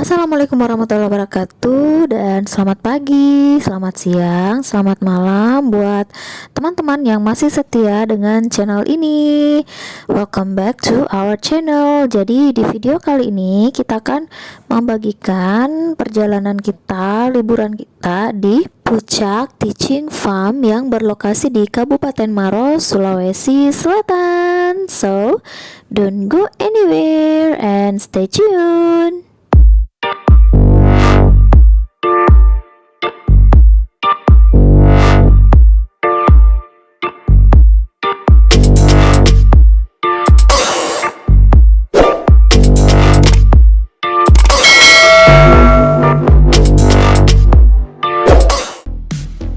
Assalamualaikum warahmatullahi wabarakatuh, dan selamat pagi, selamat siang, selamat malam buat teman-teman yang masih setia dengan channel ini. Welcome back to our channel. Jadi di video kali ini kita akan membagikan perjalanan kita, liburan kita di Puncak Teaching Farm yang berlokasi di Kabupaten Maros, Sulawesi Selatan. So, don't go anywhere and stay tuned.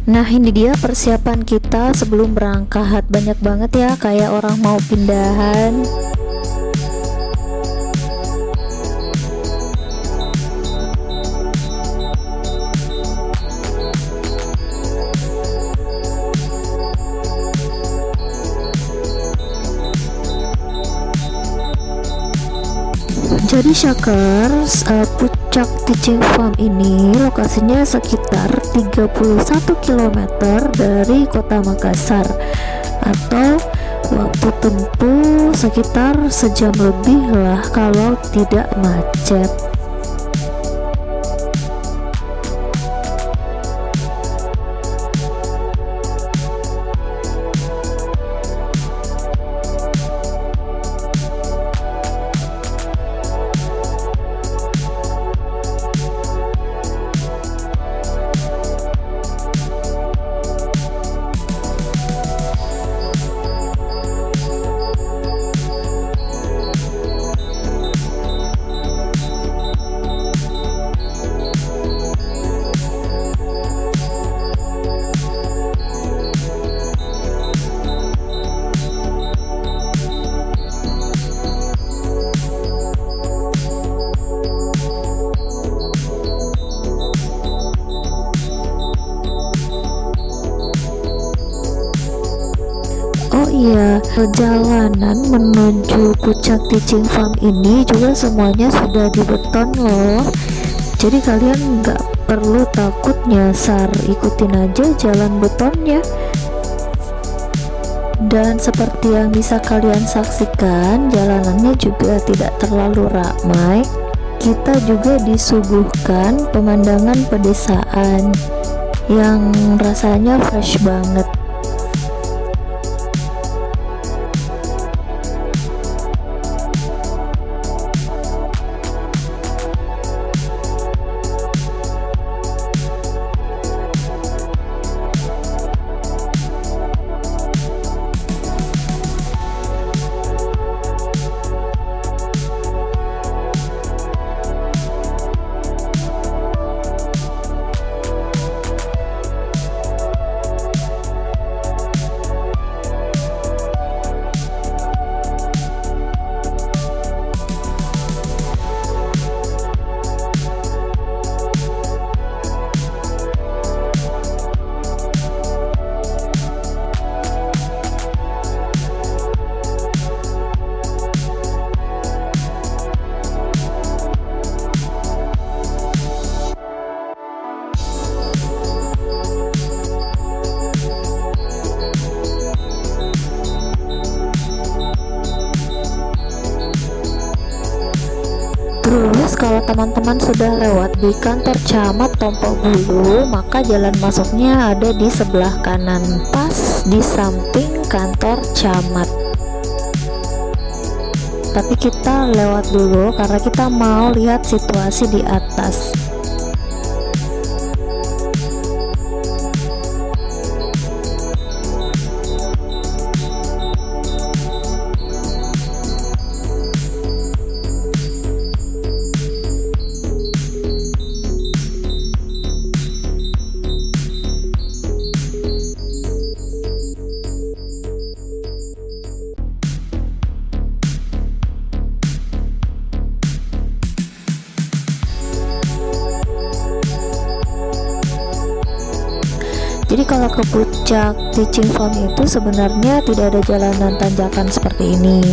Nah, ini dia persiapan kita sebelum berangkat. Banyak banget ya, kayak orang mau pindahan. Jadi Shakers, Puncak Teaching Farm ini lokasinya sekitar 31 km dari kota Makassar, atau waktu tempuh sekitar sejam lebih lah kalau tidak macet. Oh iya, perjalanan menuju Puncak Teaching Farm ini juga semuanya sudah dibeton loh. Jadi kalian nggak perlu takut nyasar, ikutin aja jalan betonnya. Dan seperti yang bisa kalian saksikan, jalanannya juga tidak terlalu ramai. Kita juga disuguhkan pemandangan pedesaan yang rasanya fresh banget. Terus kalau teman-teman sudah lewat di kantor camat Tompo Bulu, maka jalan masuknya ada di sebelah kanan, pas di samping kantor camat. Tapi kita lewat dulu karena kita mau lihat situasi di atas. Jadi kalau ke Puncak Teaching Farm itu sebenarnya tidak ada jalanan tanjakan seperti ini.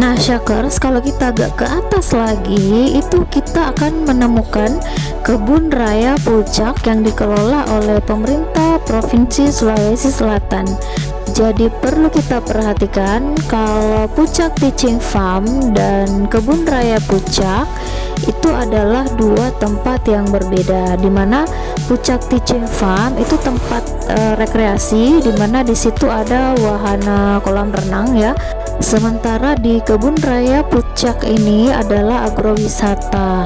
Nah, Syakers, kalau kita agak ke atas lagi, itu kita akan menemukan kebun raya Puncak yang dikelola oleh pemerintah Provinsi Sulawesi Selatan. Jadi perlu kita perhatikan kalau Puncak Teaching Farm dan kebun raya Puncak itu adalah dua tempat yang berbeda, dimana Puncak Teaching Farm itu tempat rekreasi, dimana di situ ada wahana kolam renang ya. Sementara di kebun raya Puncak ini adalah agrowisata.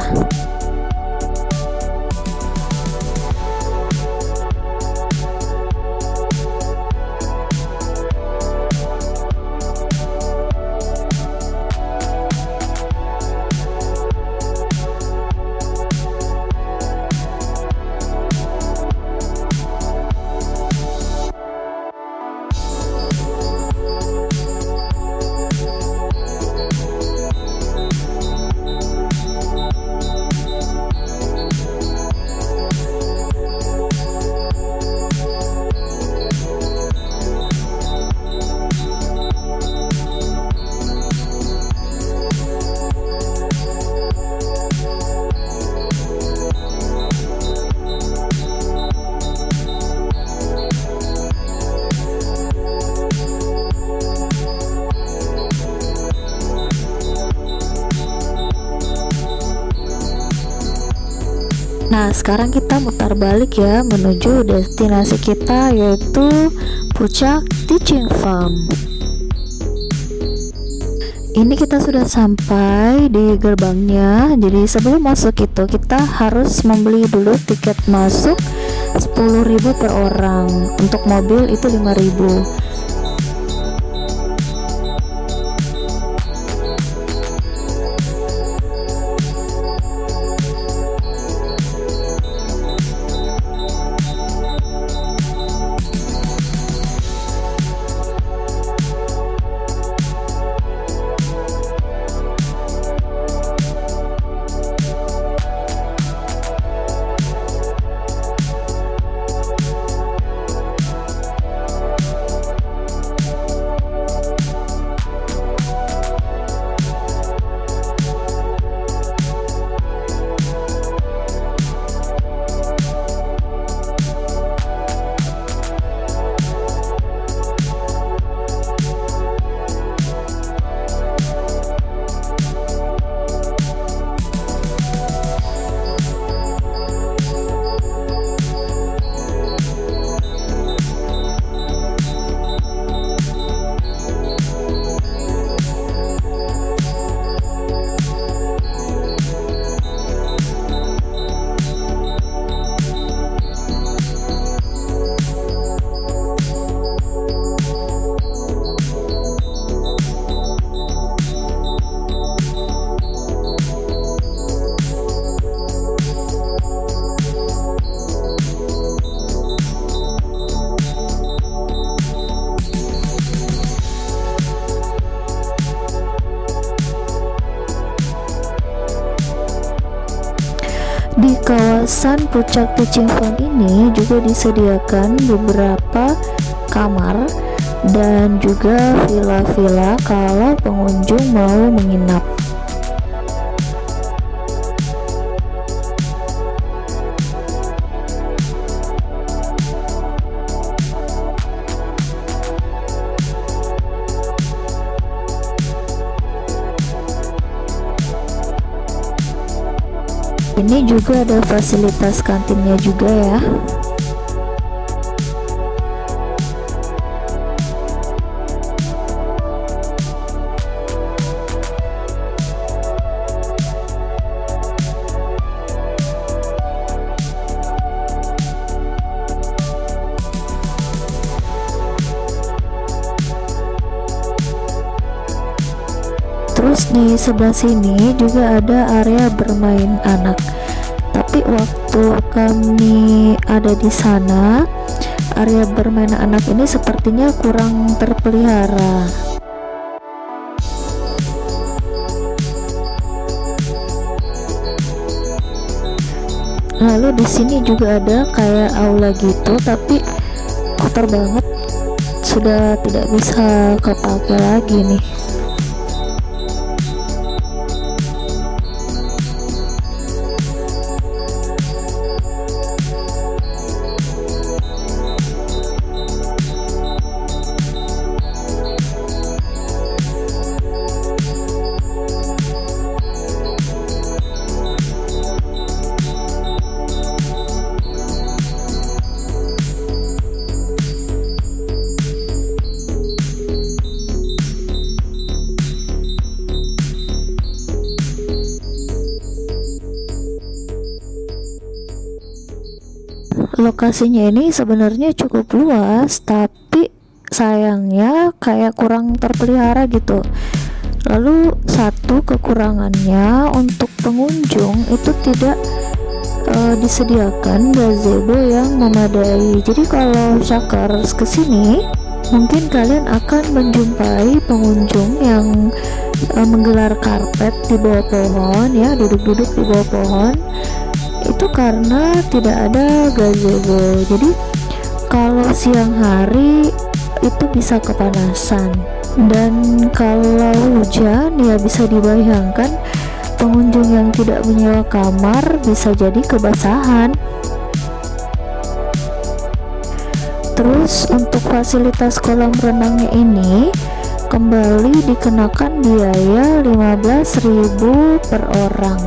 Nah, sekarang kita mutar balik ya menuju destinasi kita, yaitu Puncak Teaching Farm. Ini kita sudah sampai di gerbangnya. Jadi sebelum masuk itu kita harus membeli dulu tiket masuk 10.000 per orang. Untuk mobil itu 5.000. Di kawasan Puncak Teaching Farm ini juga disediakan beberapa kamar dan juga villa-villa kalau pengunjung mau menginap. Ini juga ada fasilitas kantinnya juga ya. Terus di sebelah sini juga ada area bermain anak. Tapi waktu kami ada di sana, area bermain anak ini sepertinya kurang terpelihara. Lalu di sini juga ada kayak aula gitu, tapi kotor banget, sudah tidak bisa kepake lagi nih. Lokasinya ini sebenarnya cukup luas, tapi sayangnya kayak kurang terpelihara gitu. Lalu satu kekurangannya, untuk pengunjung itu tidak disediakan gazebo yang memadai. Jadi kalau Shakers kesini, mungkin kalian akan menjumpai pengunjung yang menggelar karpet di bawah pohon, ya, duduk-duduk di bawah pohon. Itu karena tidak ada gazebo. Jadi kalau siang hari itu bisa kepanasan, dan kalau hujan ya bisa dibayangkan pengunjung yang tidak menyewa kamar bisa jadi kebasahan. Terus untuk fasilitas kolam renangnya ini kembali dikenakan biaya 15.000 per orang.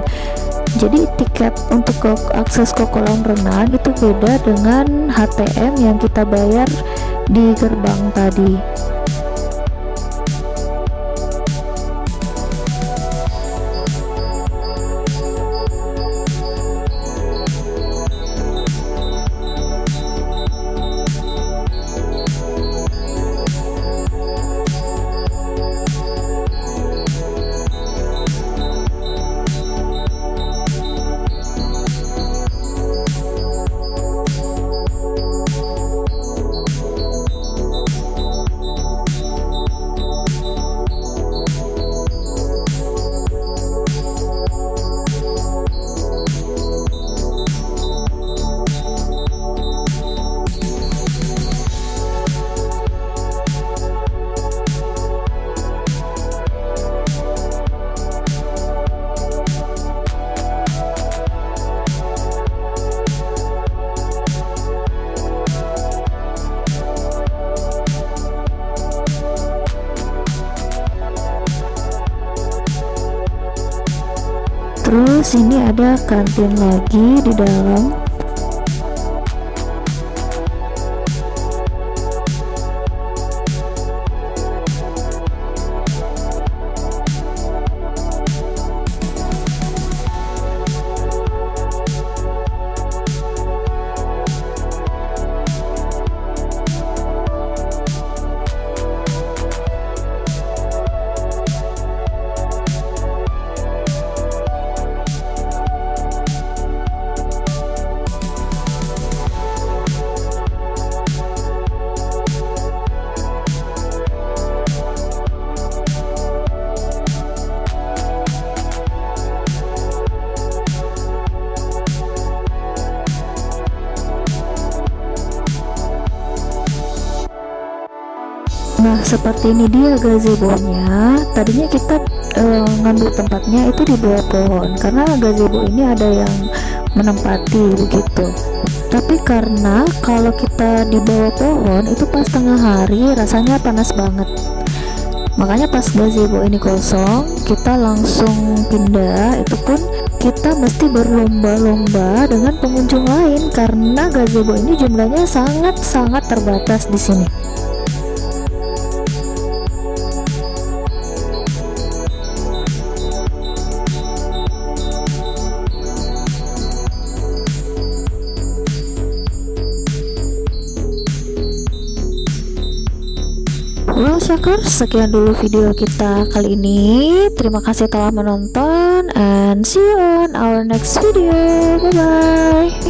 Jadi tiket untuk akses ke kolam renang itu beda dengan HTM yang kita bayar di gerbang tadi. Terus ini ada kantin lagi di dalam. Nah, seperti ini dia gazebo-nya. Tadinya kita ngambil tempatnya itu di bawah pohon, karena gazebo ini ada yang menempati begitu. Tapi karena kalau kita di bawah pohon itu pas tengah hari rasanya panas banget. Makanya pas gazebo ini kosong, kita langsung pindah. Itu pun kita mesti berlomba-lomba dengan pengunjung lain karena gazebo ini jumlahnya sangat-sangat terbatas di sini. Well Shakers, sekian dulu video kita kali ini. Terima kasih telah menonton, and see you on our next video. Bye bye.